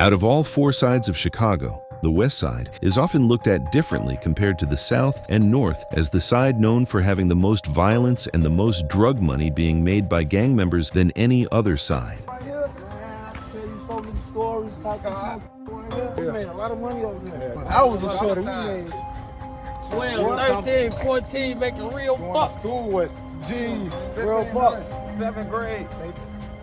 Out of all four sides of Chicago, the West Side is often looked at differently compared to the South and North as the side known for having the most violence and the most drug money being made by gang members than any other side. We made a lot of money over there. I was a shorty. We made 12, 13, 14, making real bucks. School with G's, real bucks. 7th grade.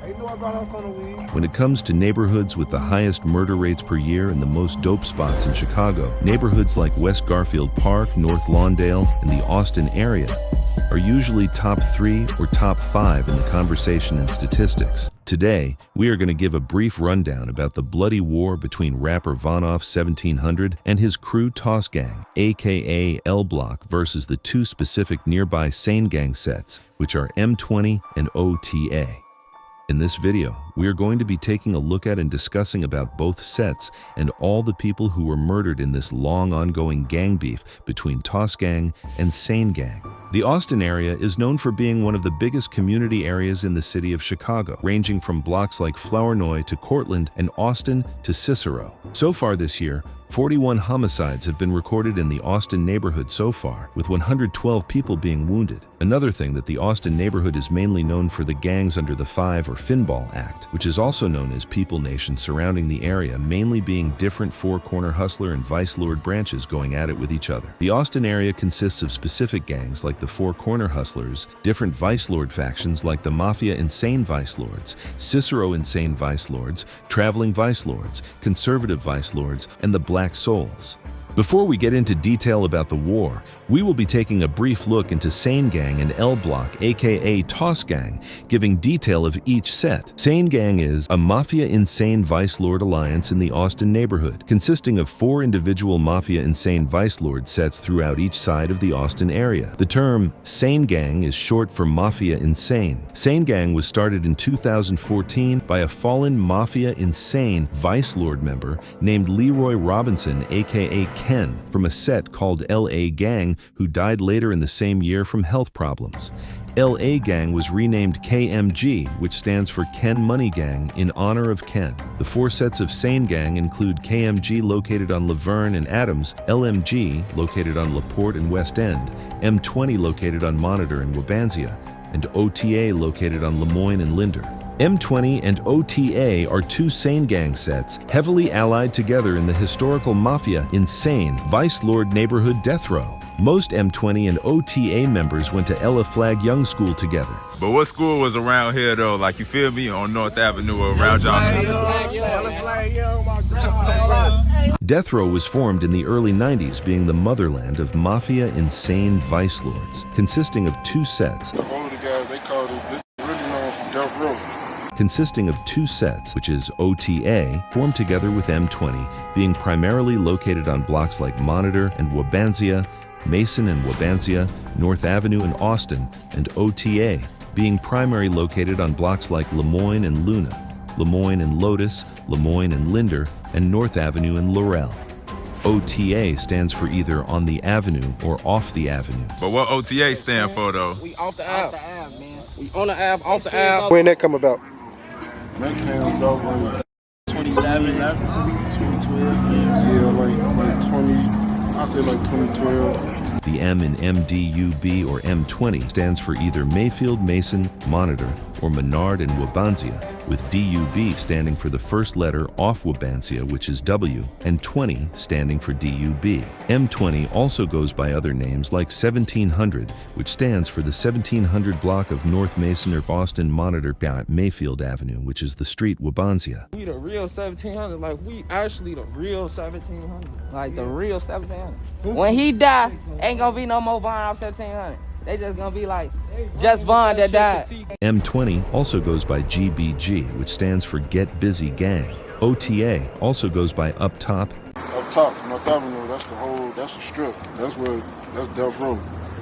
They know about us on the weed. When it comes to neighborhoods with the highest murder rates per year and the most dope spots in Chicago, neighborhoods like West Garfield Park, North Lawndale, and the Austin area are usually top 3 or top 5 in the conversation and statistics. Today, we are going to give a brief rundown about the bloody war between rapper VonOff1700 and his crew TossGang, aka LBlock, versus the two specific nearby Sane Gang sets, which are M20 and OTA. In this video, we are going to be taking a look at and discussing about both sets and all the people who were murdered in this long ongoing gang beef between TossGang and Sane Gang. The Austin area is known for being one of the biggest community areas in the city of Chicago, ranging from blocks like Flournoy to Cortland and Austin to Cicero. So far this year, 41 homicides have been recorded in the Austin neighborhood so far, with 112 people being wounded. Another thing that the Austin neighborhood is mainly known for the gangs under the Five or Finball Act, which is also known as People Nation surrounding the area, mainly being different four-corner hustler and vice lord branches going at it with each other. The Austin area consists of specific gangs like the four-corner hustlers, different vice lord factions like the Mafia Insane Vice Lords, Cicero Insane Vice Lords, Traveling Vice Lords, Conservative Vice Lords, and the Black Souls. Before we get into detail about the war, we will be taking a brief look into Sane Gang and LBlock, aka TossGang, giving detail of each set. Sane Gang is a Mafia Insane Vice Lord alliance in the Austin neighborhood, consisting of 4 individual Mafia Insane Vice Lord sets throughout each side of the Austin area. The term Sane Gang is short for Mafia Insane. Sane Gang was started in 2014 by a fallen Mafia Insane Vice Lord member named Leroy Robinson, aka Ken, from a set called LA Gang, who died later in the same year from health problems. LA Gang was renamed KMG, which stands for Ken Money Gang, in honor of Ken. The 4 sets of Sane Gang include KMG located on Laverne and Adams, LMG located on LaPorte and West End, M20 located on Monitor and Wabansia, and OTA located on Lemoyne and Linder. M20 and OTA are 2 Sane Gang sets, heavily allied together in the historical Mafia Insane Vice Lord neighborhood death row. Most M20 and OTA members went to Ella Flagg Young School together. But what school was around here though? Like, you feel me, on North Avenue or around y'all? Death Row was formed in the early 90s, being the motherland of Mafia Insane Vice Lords, consisting of 2 sets. One of the guys, they called it, really known for Death Row. Consisting of 2 sets, which is OTA, formed together with M20, being primarily located on blocks like Monitor and Wabansia, Mason and Wabansia, North Avenue and Austin, and OTA, being primarily located on blocks like Lemoyne and Luna, Lemoyne and Lotus, Lemoyne and Linder, and North Avenue and Laurel. OTA stands for either on the avenue or off the avenue. But what OTA stand for though? We off the app, man. We on the app, off the app. When that come about? That came about 2011, 2012. Yeah, like 20, I say like 2012. The M in MDUB or M20 stands for either Mayfield, Mason, Monitor, or Menard and Wabansia, with DUB standing for the first letter off Wabansia, which is W, and 20 standing for DUB. M20 also goes by other names like 1700, which stands for the 1700 block of North Mason or Austin Monitor Mayfield Avenue, which is the street Wabansia. We the real 1700, like we actually the real 1700. Like the real 1700. When he die, ain't gonna be no more VonOff 1700. They just gonna be like, just Von that died. M20 also goes by GBG, which stands for Get Busy Gang. OTA also goes by Up Top. Up top, North Avenue, that's the strip. That's Death Row.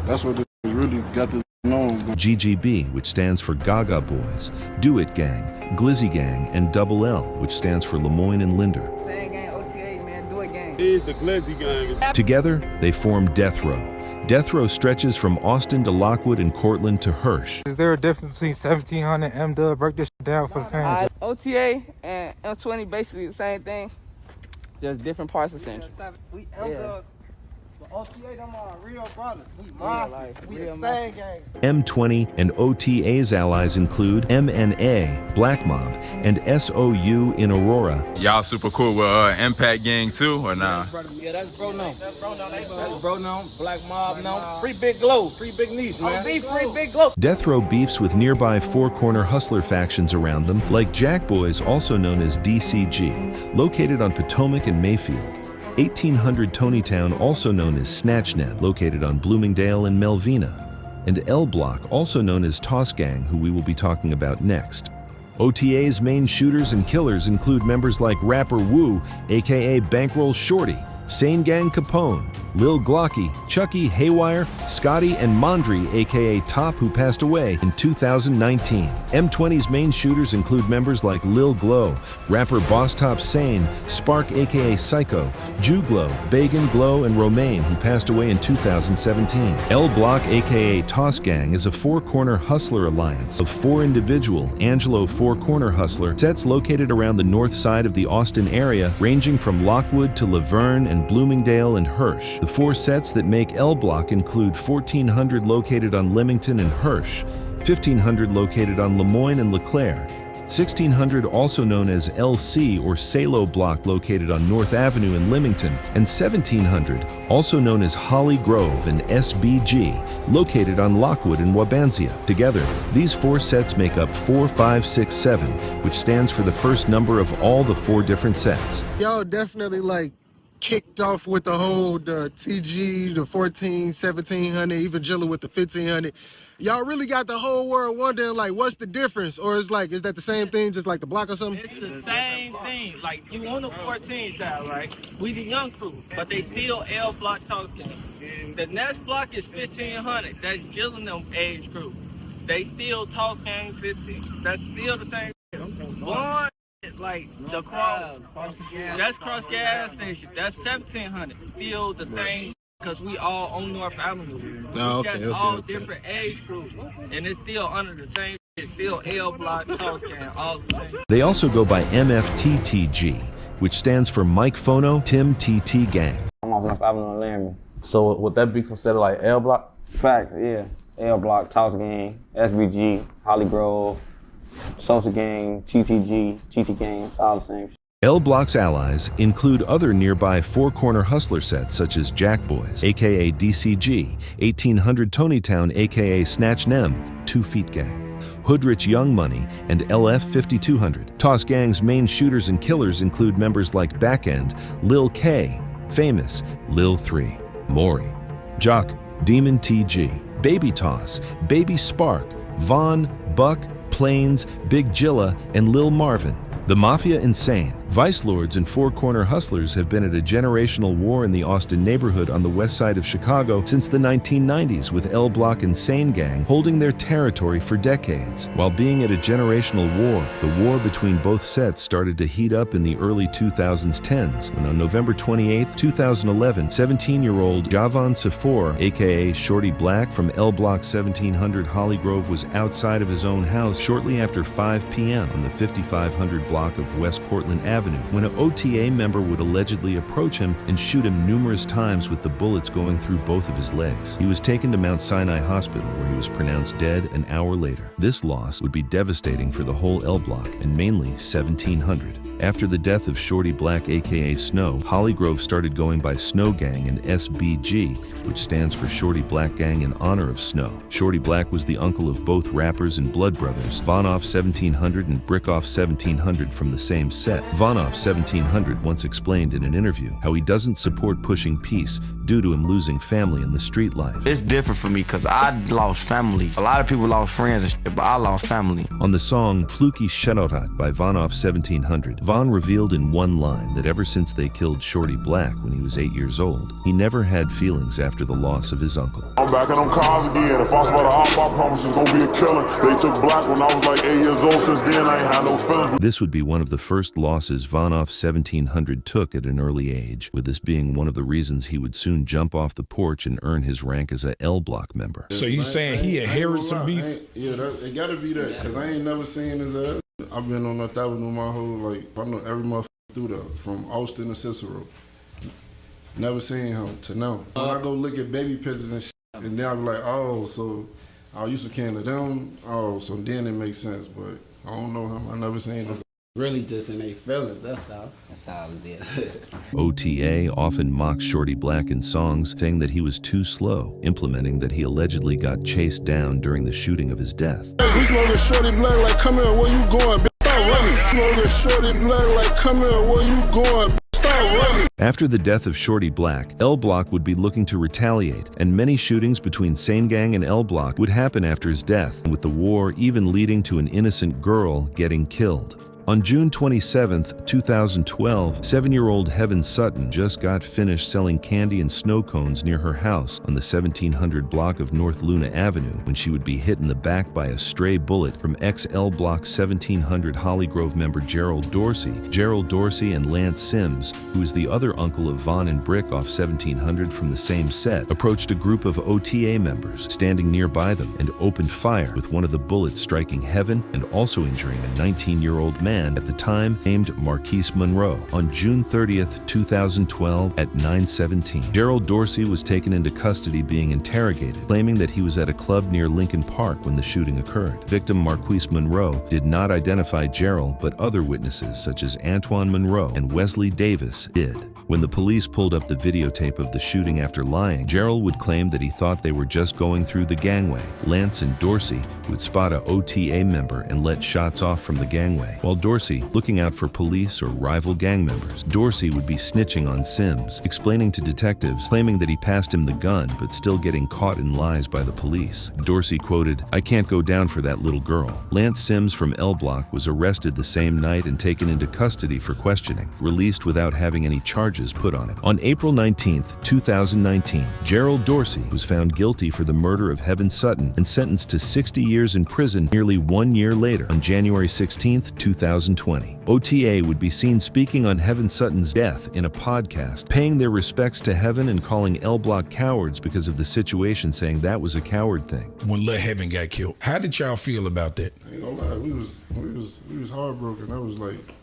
That's what this really got this known. GGB, which stands for Gaga Boys, Do It Gang, Glizzy Gang, and Double L, which stands for Lemoyne and Linder. Sane Gang, OTA, man, Do It Gang. Is the Glizzy Gang. Together, they form Death Row. Death row stretches from Austin to Lockwood and Cortland to Hirsch. Is there a difference between 1700 and M-Dub? Break this down for the fans. OTA and M20 basically the same thing, just different parts of Central. We M-Dub, but OTA them are real brothers. We we real the Sane Gang. M20 and OTA's allies include MNA, Black Mob, and SOU in Aurora. Y'all super cool with Impact Gang too, or nah? Yeah, that's bro known. That's bro known. Black Mob known. Free Big Glow. Free Big Niece, man. Free Big Glow. Death row beefs with nearby four-corner hustler factions around them, like Jack Boys, also known as DCG, located on Potomac and Mayfield. 1800 Tonytown, also known as Snatchnet, located on Bloomingdale and Melvina. And LBlock, also known as TossGang, who we will be talking about next. OTA's main shooters and killers include members like Rapper Woo, aka Bankroll Shorty, Sane Gang Capone, Lil Glocky, Chucky Haywire, Scotty, and Mondry, aka Top, who passed away in 2019. M20's main shooters include members like Lil Glow, rapper Boss Top Sane, Spark aka Psycho, Juglow, Bagan Glow, and Romaine, who passed away in 2017. LBlock aka TossGang is a four-corner hustler alliance of four individual Angelo four-corner hustler sets located around the north side of the Austin area, ranging from Lockwood to Laverne and Bloomingdale and Hirsch. The four sets that make LBlock include 1400 located on Leamington and Hirsch, 1500 located on Lemoyne and LeClaire, 1600 also known as LC or Salo Block located on North Avenue in Leamington, and 1700 also known as Holly Grove and SBG located on Lockwood and Wabansia. Together, these four sets make up 4567, which stands for the first number of all the four different sets. Y'all definitely like kicked off with the whole TG, the 14, 1700, even Jilla with the 1500. Y'all really got the whole world wondering, like, what's the difference? Or is that the same thing, just like the block or something? It's the same thing. Like, you on the 14 side, right? We the young crew, but they still LBlock TossGang. The next block is 1500. That's Jill and them age group. They still TossGang 15. That's still the same. One, like the cross, that's cross gas station. That's 1700. Still the same. Because we all on North Avenue. Oh, okay, all different age groups. And it's still under the same, it's still LBlock, TossGang, all the same. They also go by MFTTG, which stands for Mike Phono, Tim TT Gang. I'm off North Avenue and Laramie. So would that be considered like LBlock? Fact, yeah. LBlock, TossGang, SBG, Holly Grove, Social Gang, GT Gang, all the same shit. LBlock's allies include other nearby four-corner hustler sets such as Jack Boys, aka DCG, 1800 Tonytown, aka Snatch Nem, 2 Feet Gang, Hoodrich Young Money, and LF 5200. TossGang's main shooters and killers include members like Backend, Lil K, Famous, Lil 3, Maury, Jock, Demon TG, Baby Toss, Baby Spark, Vaughn, Buck, Plains, Big Jilla, and Lil Marvin. The Mafia Insane, vice lords and four-corner hustlers have been at a generational war in the Austin neighborhood on the west side of Chicago since the 1990s, with LBlock and Sane Gang holding their territory for decades. While being at a generational war, the war between both sets started to heat up in the early 2010s, when on November 28, 2011, 17-year-old Javon Sefor, aka Shorty Black from LBlock 1700 Holly Grove, was outside of his own house shortly after 5 p.m. on the 5500 block of West Cortland Avenue, when an OTA member would allegedly approach him and shoot him numerous times with the bullets going through both of his legs. He was taken to Mount Sinai Hospital, where he was pronounced dead an hour later. This loss would be devastating for the whole LBlock, and mainly 1700. After the death of Shorty Black aka Snow, Holly Grove started going by Snow Gang and SBG, which stands for Shorty Black Gang in honor of Snow. Shorty Black was the uncle of both rappers and blood brothers, VonOff1700 and Brickoff1700 from the same set. VonOff1700 once explained in an interview how he doesn't support pushing peace due to him losing family in the street life. It's different for me because I lost family. A lot of people lost friends and shit, but I lost family. On the song Fluky Shenorat by VonOff1700, Von revealed in one line that ever since they killed Shorty Black when he was 8 years old, he never had feelings after the loss of his uncle. I'm back in them cars again. If I spot a hot, I promise it's gonna be a killer. They took Black when I was like 8 years old. Since then, I ain't had no feelings. This would be one of the first losses VonOff1700 took at an early age, with this being one of the reasons he would soon jump off the porch and earn his rank as a LBlock member. So you saying he inherited some beef? Yeah, it gotta be that, because I ain't never seen his ass. I've been on North Avenue my whole, I know every motherfucker through there, from Austin to Cicero. Never seen him to now. When I go look at baby pictures and shit, and then I be like, oh, so I used to can to them, oh, so then it makes sense, but I don't know him, I never seen him. Really just in their feelings, that's all. That's all it is. OTA often mocks Shorty Black in songs, saying that he was too slow, implementing that he allegedly got chased down during the shooting of his death. We smoking Shorty Black like, come here, where you going, bitch, stop running. Smoking Shorty Black like, come here, where you going, bitch, stop running. After the death of Shorty Black, LBlock would be looking to retaliate, and many shootings between SaneGang and LBlock would happen after his death, with the war even leading to an innocent girl getting killed. On June 27, 2012, 7-year-old Heaven Sutton just got finished selling candy and snow cones near her house on the 1700 block of North Luna Avenue when she would be hit in the back by a stray bullet from ex-LBlock 1700 Hollygrove member Gerald Dorsey. Gerald Dorsey and Lance Sims, who is the other uncle of Von and Brick off 1700 from the same set, approached a group of OTA members standing nearby them and opened fire, with one of the bullets striking Heaven and also injuring a 19-year-old man at the time named Marquise Monroe. On June 30th, 2012 at 9:17, Gerald Dorsey was taken into custody being interrogated, claiming that he was at a club near Lincoln Park when the shooting occurred. Victim Marquise Monroe did not identify Gerald, but other witnesses such as Antoine Monroe and Wesley Davis did. When the police pulled up the videotape of the shooting after lying, Gerald would claim that he thought they were just going through the gangway. Lance and Dorsey would spot a OTA member and let shots off from the gangway, while Dorsey looking out for police or rival gang members. Dorsey would be snitching on Sims, explaining to detectives, claiming that he passed him the gun, but still getting caught in lies by the police. Dorsey quoted, "I can't go down for that little girl." Lance Sims from LBlock was arrested the same night and taken into custody for questioning, released without having any charges put on him. On April 19, 2019, Gerald Dorsey was found guilty for the murder of Heaven Sutton and sentenced to 60 years in prison nearly 1 year later on January 16, 2020. OTA would be seen speaking on Heaven Sutton's death in a podcast, paying their respects to Heaven and calling LBlock cowards because of the situation, saying that was a coward thing. When Lil Heaven got killed, how did y'all feel about that? I ain't gonna lie, we was heartbroken. That was like,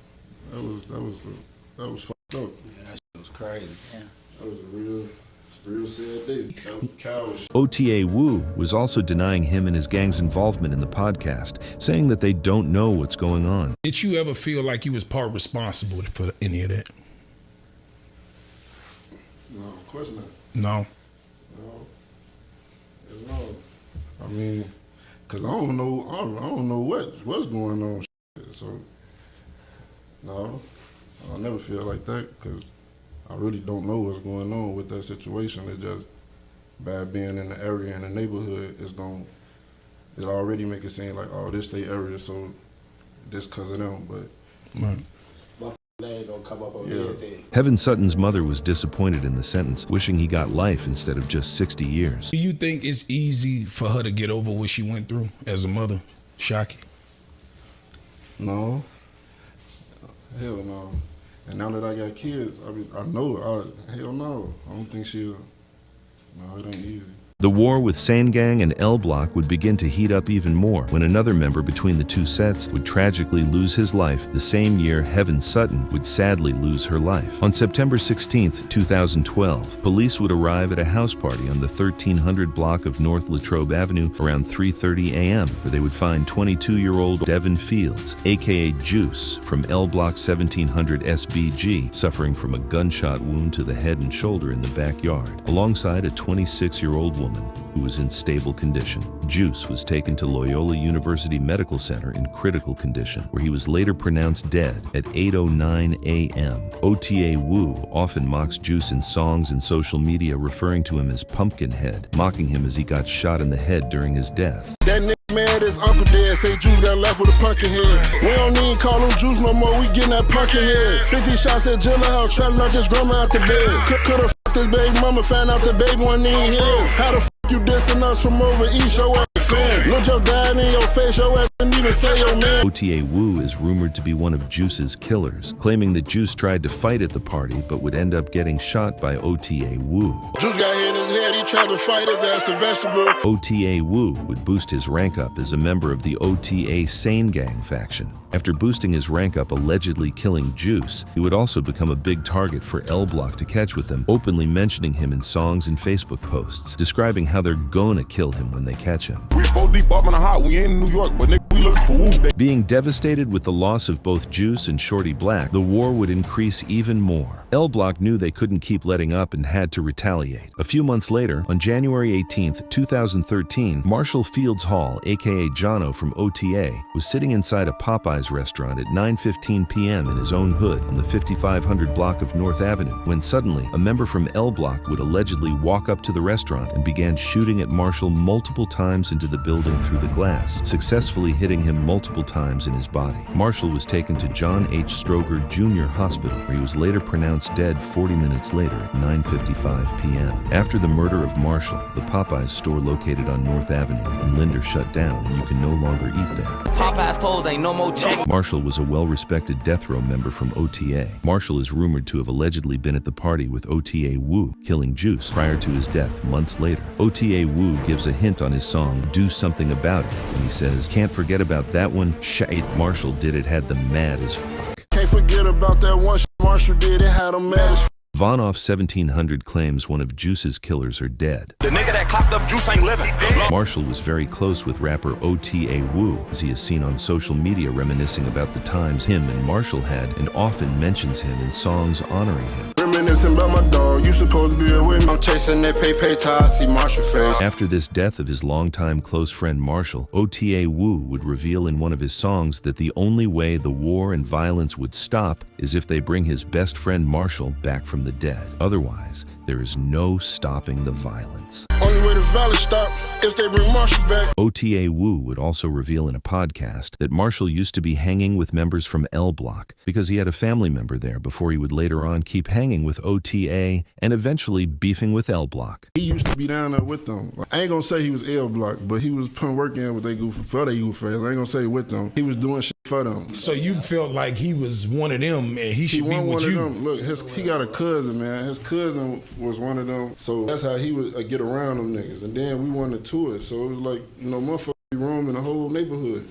that was fucked up. It was crazy. Yeah. That was a real sad day. That was cowards. OTA Wu was also denying him and his gang's involvement in the podcast, saying that they don't know what's going on. Did you ever feel like you was part responsible for any of that? No, of course not. No. No. I mean, cause I don't know what's going on. So no, I'll never feel like that, cause I really don't know what's going on with that situation. It's just by being in the area and the neighborhood, it already make it seem like, oh, this their area, so this cause of them, but. Right. Gonna come up over here. Heaven Sutton's mother was disappointed in the sentence, wishing he got life instead of just 60 years. Do you think it's easy for her to get over what she went through as a mother? Shocking. No. Hell no. And now that I got kids, I know, hell no. I don't think no, it ain't easy. The war with SaneGang and LBlock would begin to heat up even more when another member between the two sets would tragically lose his life the same year Heaven Sutton would sadly lose her life. On September 16, 2012, police would arrive at a house party on the 1300 block of North Latrobe Avenue around 3:30 a.m., where they would find 22-year-old Devin Fields, aka Juice, from LBlock 1700 SBG, suffering from a gunshot wound to the head and shoulder in the backyard, alongside a 26-year-old woman who was in stable condition. Juice was taken to Loyola University Medical Center in critical condition, where he was later pronounced dead at 8:09 a.m. OTA Wu often mocks Juice in songs and social media, referring to him as Pumpkinhead, mocking him as he got shot in the head during his death. That nigga mad as Uncle Dad. Say Juice got left with a pumpkin head. We don't even call him Juice no more. We getting that pumpkin head. 50 shots at Jilla House. Try to knock his grandma out the bed. Coulda fucked his baby mama. Found out the baby wasn't even here. How the you dissing us from over east? Your ass fan. Look your dad in your face. Your ass didn't even say your man. OTA Wu is rumored to be one of Juice's killers, claiming that Juice tried to fight at the party but would end up getting shot by OTA Wu. Juice got hit in his head. He tried to fight his ass a vegetable. OTA Wu would boost his rank up as a member of the OTA Sane Gang faction. After boosting his rank up allegedly killing Juice, he would also become a big target for LBlock to catch with them, openly mentioning him in songs and Facebook posts, describing how they're gonna kill him when they catch him. We 4 deep up in the hot, we ain't in New York, but nigga, we looking for Wu. Being devastated with the loss of both Juice and Shorty Black, the war would increase even more. LBlock knew they couldn't keep letting up and had to retaliate. A few months later, on January 18th, 2013, Marshall Fields Hall, aka Jono from OTA, was sitting inside a Popeyes restaurant at 9:15 p.m. in his own hood on the 5500 block of North Avenue, when suddenly a member from LBlock would allegedly walk up to the restaurant and began shooting at Marshall multiple times into the building through the glass, successfully hitting him multiple times in his body. Marshall was taken to John H. Stroger Jr. Hospital, where he was later pronounced dead 40 minutes later at 9:55 p.m. After the murder of Marshall, the Popeyes store located on North Avenue in Linder shut down and you can no longer eat there. Popeyes closed, ain't no more chicken. Marshall was a well-respected death row member from OTA. Marshall is rumored to have allegedly been at the party with OTA Wu, killing Juice, prior to his death months later. OTA Wu gives a hint on his song, Do Something About It, and he says, "Can't forget about that one, shit Marshall did it had them mad as fuck." Can't forget about that one shit Marshall did, it had him mad as fuck. VonOff1700 claims one of Juice's killers are dead. The nigga that clapped up Juice ain't living. Marshall was very close with rapper OTA Wu, as he is seen on social media reminiscing about the times him and Marshall had, and often mentions him in songs honoring him. Reminiscing about my dog, you supposed to be a witness. I'm chasing that pay tie, I see Marshall face. After this death of his longtime close friend Marshall, OTA Wu would reveal in one of his songs that the only way the war and violence would stop is if they bring his best friend Marshall back from the dead. Otherwise, there is no stopping the violence. Only way the violence stop if they bring Marshall back. OTA Wu would also reveal in a podcast that Marshall used to be hanging with members from LBlock because he had a family member there before he would later on keep hanging with OTA and eventually beefing with LBlock. He used to be down there with them. I ain't gonna say he was LBlock, but he was putting work in with they goof for they goof face. I ain't gonna say with them. He was doing shit for them. So you felt like he was one of them and he should be with one you. Of them. Look, he got a cousin, man. His cousin was one of them. So that's how he would get around them niggas. And then we wanted to tour it. So it was like, you know, motherfucker roaming the whole neighborhood.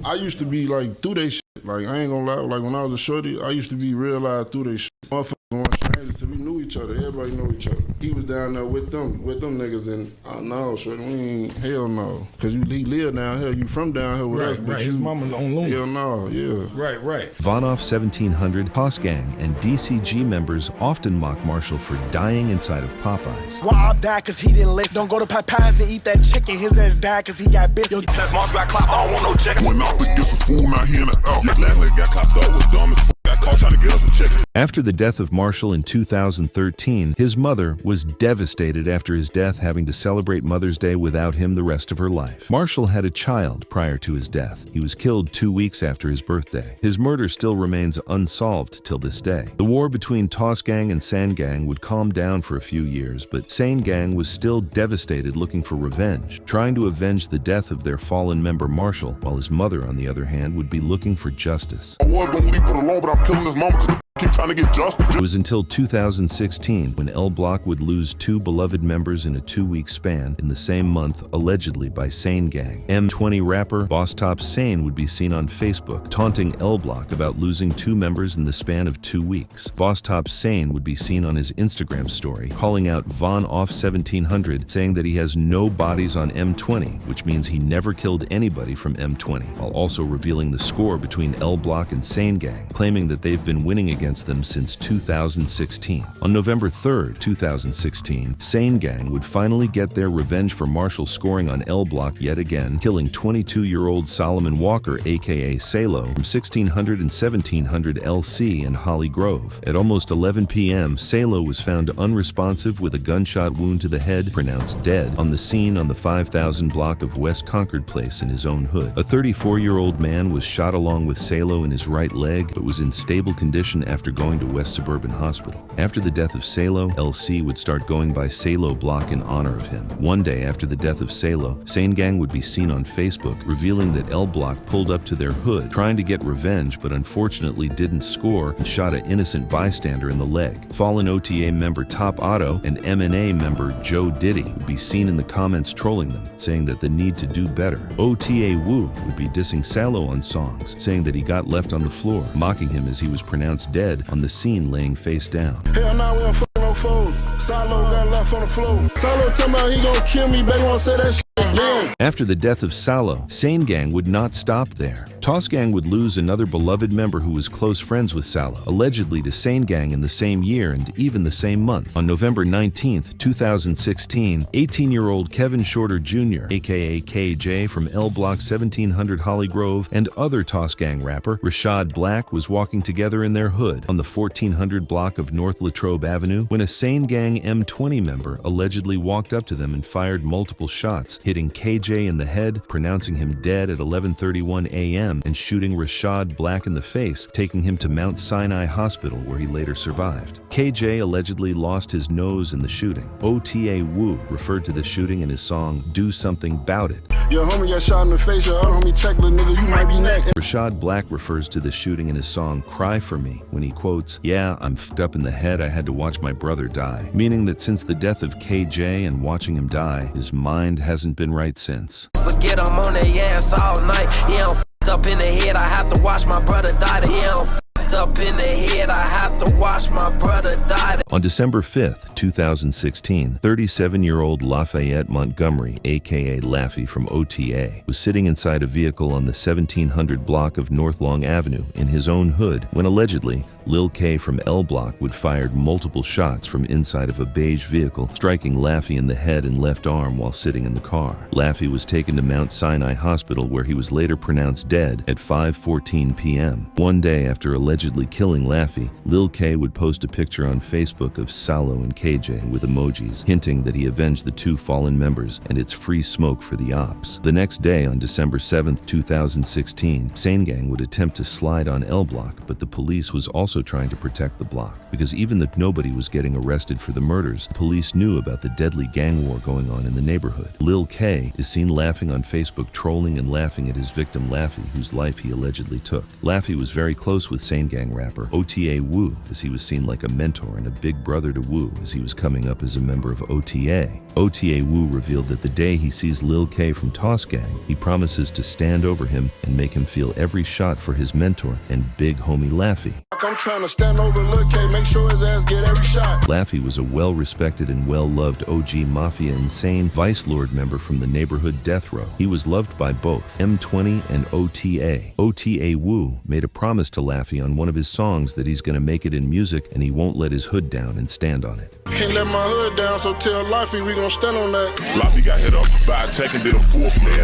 I used to be like through they shit. Like, I ain't gonna lie, like when I was a shorty, I used to be real live through they shit. Motherfuckers going strangers till we knew each other. Everybody know each other. He was down there with them niggas, and no, shorty, we ain't, hell no. Cause he lived down here, you from down here with us. But his mama's on loan. Hell no, yeah. Right. VonOff1700, TossGang, and DCG members often mock Marshall for dying inside of Popeyes. Rob died cause he didn't listen. Don't go to Popeyes and eat that chicken. His ass died cause he got biscuits. Since Marshall got clapped, I don't want no chicken. Went out to get some food, not here in the out. Last nigga got clapped up, was dumb as fuck. Got caught trying to get us some chicken. After the death of Marshall in 2013, his mother was devastated after his death, having to celebrate Mother's Day without him the rest of her life. Marshall had a child prior to his death. He was killed 2 weeks after his birthday. His murder still remains unsolved till this day. The war between TossGang and SaneGang would calm down for a few years, but SaneGang was still devastated, looking for revenge, trying to avenge the death of their fallen member Marshall, while his mother, on the other hand, would be looking for justice. I was gonna leave for the law, but I'm killing his mama because keep trying to get justice. It was until 2016 when LBlock would lose 2 beloved members in a 2-week span in the same month, allegedly by Sane Gang. M20 rapper Boss Top Sane would be seen on Facebook taunting LBlock about losing 2 members in the span of 2 weeks. Boss Top Sane would be seen on his Instagram story calling out VonOff1700, saying that he has no bodies on M20, which means he never killed anybody from M20, while also revealing the score between LBlock and Sane Gang, claiming that they've been winning against against them since 2016. On November 3rd, 2016, Sane Gang would finally get their revenge for Marshall scoring on LBlock yet again, killing 22-year-old Solomon Walker, aka Salo, from 1600 and 1700 LC in Holly Grove. At almost 11 p.m., Salo was found unresponsive with a gunshot wound to the head, pronounced dead, on the scene on the 5000 block of West Concord Place in his own hood. A 34-year-old man was shot along with Salo in his right leg, but was in stable condition after going to West Suburban Hospital. After the death of Salo, LC would start going by Salo Block in honor of him. One day after the death of Salo, Sane Gang would be seen on Facebook revealing that LBlock pulled up to their hood trying to get revenge, but unfortunately didn't score and shot an innocent bystander in the leg. Fallen OTA member Top Otto and MNA member Joe Diddy would be seen in the comments trolling them, saying that they need to do better. OTA Woo would be dissing Salo on songs, saying that he got left on the floor, mocking him as he was pronounced dead on the scene laying face down. Hell nah, we don't fuck no foes. Salo got left on the floor. Salo tell me he gon' kill me, baby, won't say that shit again. After the death of Salo, Sane Gang would not stop there. TossGang would lose another beloved member who was close friends with Salo, allegedly to Sane Gang in the same year and even the same month. On November 19th, 2016, 18-year-old Kevin Shorter Jr., aka KJ from LBlock 1700 Holly Grove, and other TossGang rapper Rashad Black was walking together in their hood on the 1400 block of North Latrobe Avenue when a Sane Gang M20 member allegedly walked up to them and fired multiple shots, hitting KJ in the head, pronouncing him dead at 11:31 a.m. and shooting Rashad Black in the face, taking him to Mount Sinai Hospital where he later survived. KJ allegedly lost his nose in the shooting. OTA Woo referred to the shooting in his song Do Something Bout It. Your homie got shot in the face, your other homie check, little nigga, you might be next. Rashad Black refers to the shooting in his song Cry For Me when he quotes, "Yeah, I'm f***ed up in the head, I had to watch my brother die," meaning that since the death of KJ and watching him die, his mind hasn't been right since. Forget I'm on their ass all night. Yeah, I'm f***ed up in the head. I have to watch my brother die. Yeah, I'm f***ed up in the head. I have to watch my brother die. On December 5th, 2016, 37-year-old Lafayette Montgomery, aka Laffy from OTA, was sitting inside a vehicle on the 1700 block of North Long Avenue in his own hood when allegedly Lil K from LBlock would fired multiple shots from inside of a beige vehicle, striking Laffy in the head and left arm while sitting in the car. Laffy was taken to Mount Sinai Hospital where he was later pronounced dead at 5:14 p.m. One day after allegedly killing Laffy, Lil K would post a picture on Facebook of Salo and KJ with emojis, hinting that he avenged the two fallen members and it's free smoke for the ops. The next day, on December 7th, 2016, Sane Gang would attempt to slide on LBlock, but the police was also trying to protect the block, because even though nobody was getting arrested for the murders, the police knew about the deadly gang war going on in the neighborhood. Lil K is seen laughing on Facebook, trolling and laughing at his victim Laffy, whose life he allegedly took. Laffy was very close with Sane Gang rapper OTA Woo, as he was seen like a mentor and a big brother to Woo as he was coming up as a member of OTA. OTA Woo revealed that the day he sees Lil K from TossGang, he promises to stand over him and make him feel every shot for his mentor and big homie Laffy. I'm trying to stand over Lil K, make sure his ass get every shot. Laffy was a well-respected and well-loved OG Mafia Insane Vice Lord member from the neighborhood Death Row. He was loved by both M20 and OTA. OTA Woo made a promise to Laffy on one of his songs that he's gonna make it in music and he won't let his hood down and stand on it. Can't let my hood down, so tell Laffy we gon' stand on that. Laffy got hit up by a tech and did a full flare.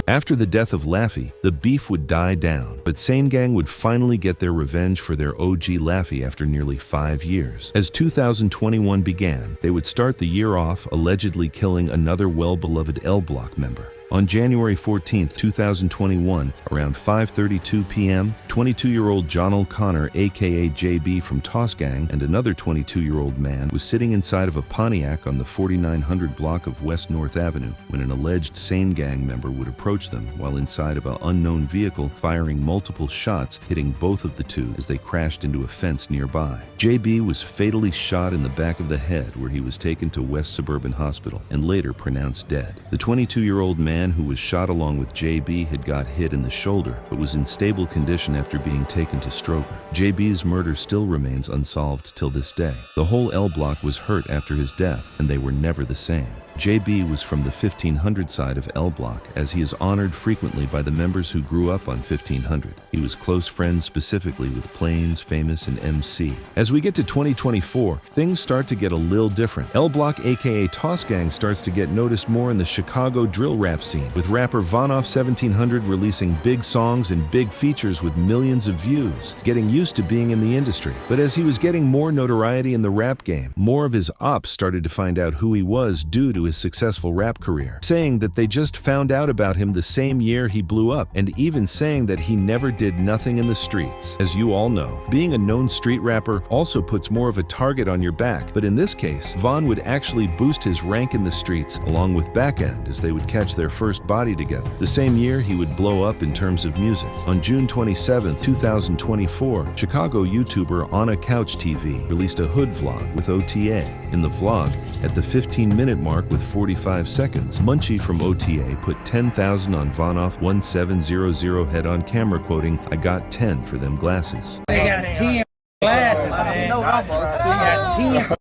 After the death of Laffy, the beef would die down, but Sane Gang would finally get their revenge for their OG Laffy after nearly 5 years. As 2021 began, they would start the year off allegedly killing another well-beloved LBlock member. On January 14, 2021, around 5:32 p.m., 22-year-old John O'Connor, aka JB from TossGang, and another 22-year-old man was sitting inside of a Pontiac on the 4900 block of West North Avenue when an alleged Sane Gang member would approach them while inside of an unknown vehicle, firing multiple shots, hitting both of the two as they crashed into a fence nearby. JB was fatally shot in the back of the head where he was taken to West Suburban Hospital and later pronounced dead. The 22-year-old man who was shot along with JB had got hit in the shoulder, but was in stable condition after being taken to Stroger. JB's murder still remains unsolved till this day. The whole LBlock was hurt after his death, and they were never the same. JB was from the 1500 side of LBlock, as he is honored frequently by the members who grew up on 1500. He was close friends specifically with Plains, Famous, and MC. As we get to 2024, things start to get a little different. LBlock, aka TossGang, starts to get noticed more in the Chicago drill rap scene, with rapper VonOff1700 releasing big songs and big features with millions of views, getting used to being in the industry. But as he was getting more notoriety in the rap game, more of his ops started to find out who he was due to his successful rap career, saying that they just found out about him the same year he blew up, and even saying that he never did nothing in the streets. As you all know, being a known street rapper also puts more of a target on your back, but in this case, Von would actually boost his rank in the streets along with Backend as they would catch their first body together. The same year, he would blow up in terms of music. On June 27, 2024, Chicago YouTuber On a Couch TV released a hood vlog with OTA. In the vlog, at the 15-minute mark with 45 seconds, Munchie from OTA put 10,000 on VonOff1700 head on camera, quoting, "I got 10 for them glasses." They got 10 glasses, man. They got 10.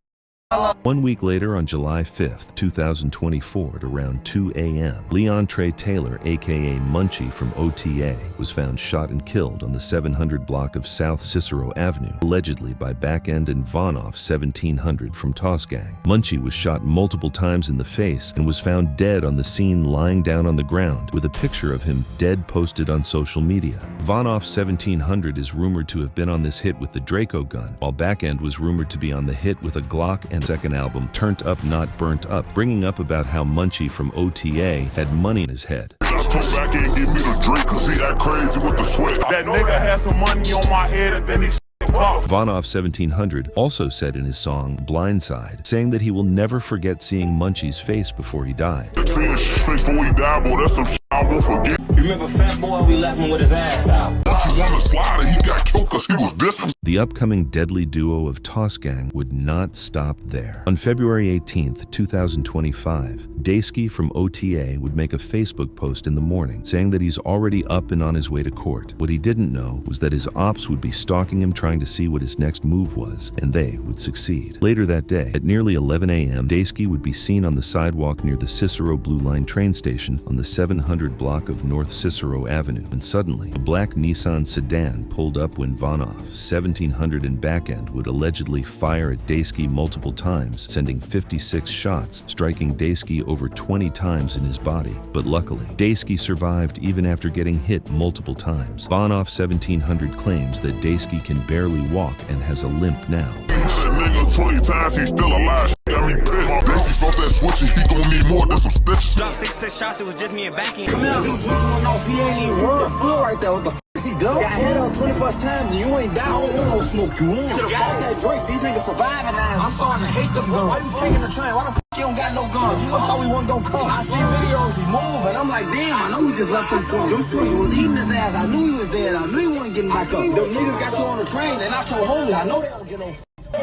1 week later, on July 5th, 2024, at around 2 a.m., Leon Trey Taylor, aka Munchie from OTA, was found shot and killed on the 700 block of South Cicero Avenue, allegedly by Backend and VonOff1700 from TossGang. Munchie was shot multiple times in the face and was found dead on the scene, lying down on the ground, with a picture of him dead posted on social media. VonOff1700 is rumored to have been on this hit with the Draco gun, while Backend was rumored to be on the hit with a Glock and second album, Turned Up Not Burnt Up, bringing up about how Munchie from OTA had money in his head. Just come back and give me the drink, cause he act crazy with the sweat. That nigga had some money on my head and then he VonOff1700 also said in his song Blindside, saying that he will never forget seeing Munchie's face before he died. Seeing his face before he died, boy, that's some shit I won't forget. You remember Fat Boy? We left him with his ass out. Once he won the slider, he got killed cause he was dissing. The upcoming deadly duo of TossGang would not stop there. On February 18th, 2025, Daysky from OTA would make a Facebook post in the morning saying that he's already up and on his way to court. What he didn't know was that his ops would be stalking him, trying to see what his next move was, and they would succeed. Later that day, at nearly 11 a.m., Daysky would be seen on the sidewalk near the Cicero Blue Line train station on the 700 block of North Cicero Avenue, and suddenly, a black Nissan sedan pulled up when VonOff1700 and Backend would allegedly fire at Daysky multiple times, sending 56 shots, striking Daysky over 20 times in his body. But luckily, Daysky survived even after getting hit multiple times. VonOff1700 claims that Daysky can barely walk and has a limp now. That nigga 20 times, he's still alive. Got me pissed. Daysky felt that switching, he gon' need more than some stitches. Drop 6 shots, it was just me and Backend. Come out, he's going off. He ain't even worth full right there. What the f is he doing? Got hit up 21st times and you ain't down. I don't want no smoke. You want? Should've bought that Drake. These niggas surviving now. I'm starting to hate them guns. Why you taking the train? Why the f you don't got no gun? I thought we wasn't gonna come. I see videos, he move, and I'm like, damn, I know we just left him swing. Them swings was eating his ass. I knew he was dead. I knew he wasn't getting back up. Them niggas got you on the train. They not your homie. I know they don't get no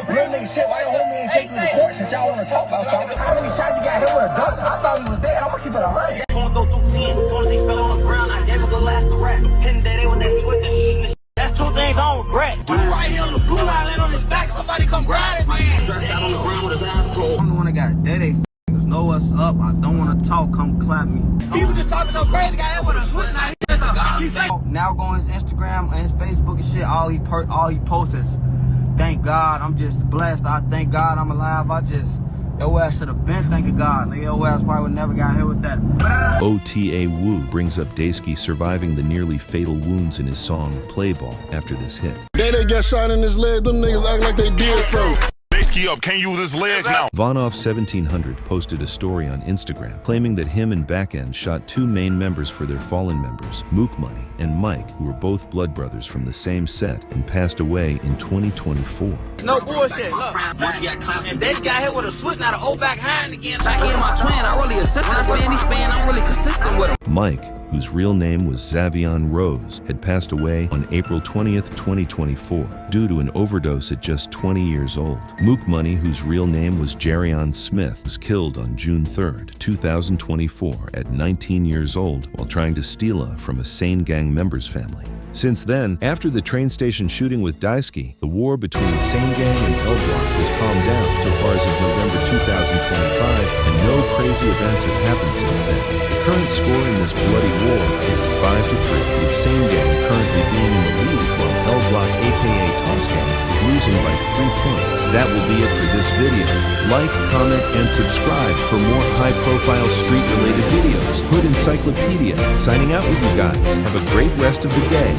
real nigga shit. Why your homie ain't take you to court since y'all wanna talk about something? How many shots you got hit with a dozen? I thought he was dead. I'm gonna keep it 100. Going through 10. As soon as he fell on the ground, I gave him the last arrest. Hitting that with that switch and shit. That's two things I don't regret. Dude right here on the blue line, laying on his back. Somebody come grab his man. Stretched out on the ground with his eyes closed. I'm the one that got dead. They know what's up. I don't want to talk. Come clap me. People just talking so crazy. Got hit with a switch. Now go on his Instagram and his Facebook and shit. All he posts is, thank God. I'm just blessed. I thank God I'm alive. Your ass should have been thanking God. Nigga, your ass probably would never got hit with that. OTA Woo brings up Daysky surviving the nearly fatal wounds in his song Play Ball after this hit. They got shot in his leg, them niggas act like they did something. Daysky up, can't use his legs now. VonOff1700 posted a story on Instagram claiming that him and Backend shot two main members for their fallen members, Mook Money and Mike, who were both blood brothers from the same set and passed away in 2024. No bullshit, look. And they got hit with a switch, now the old back hand again. Back in my twin, I really assist him. I'm really consistent with him. Mike, whose real name was Xavion Rose, had passed away on April 20th, 2024, due to an overdose at just 20 years old. Mook Money, whose real name was Jerion Smith, was killed on June 3rd, 2024, at 19 years old while trying to steal from a Sane Gang member's family. Since then, after the train station shooting with Daisuke, the war between Sane Gang and LBlock has calmed down so far as of November 2025, and no crazy events have happened since then. The current score in this bloody war is 5-3, with Sane Gang currently being in the lead, while LBlock aka TossGang is losing by 3 points. That will be it for this video. Like, comment, and subscribe for more high-profile street-related videos. Hood Encyclopedia, signing out with you guys. Have a great rest of the day.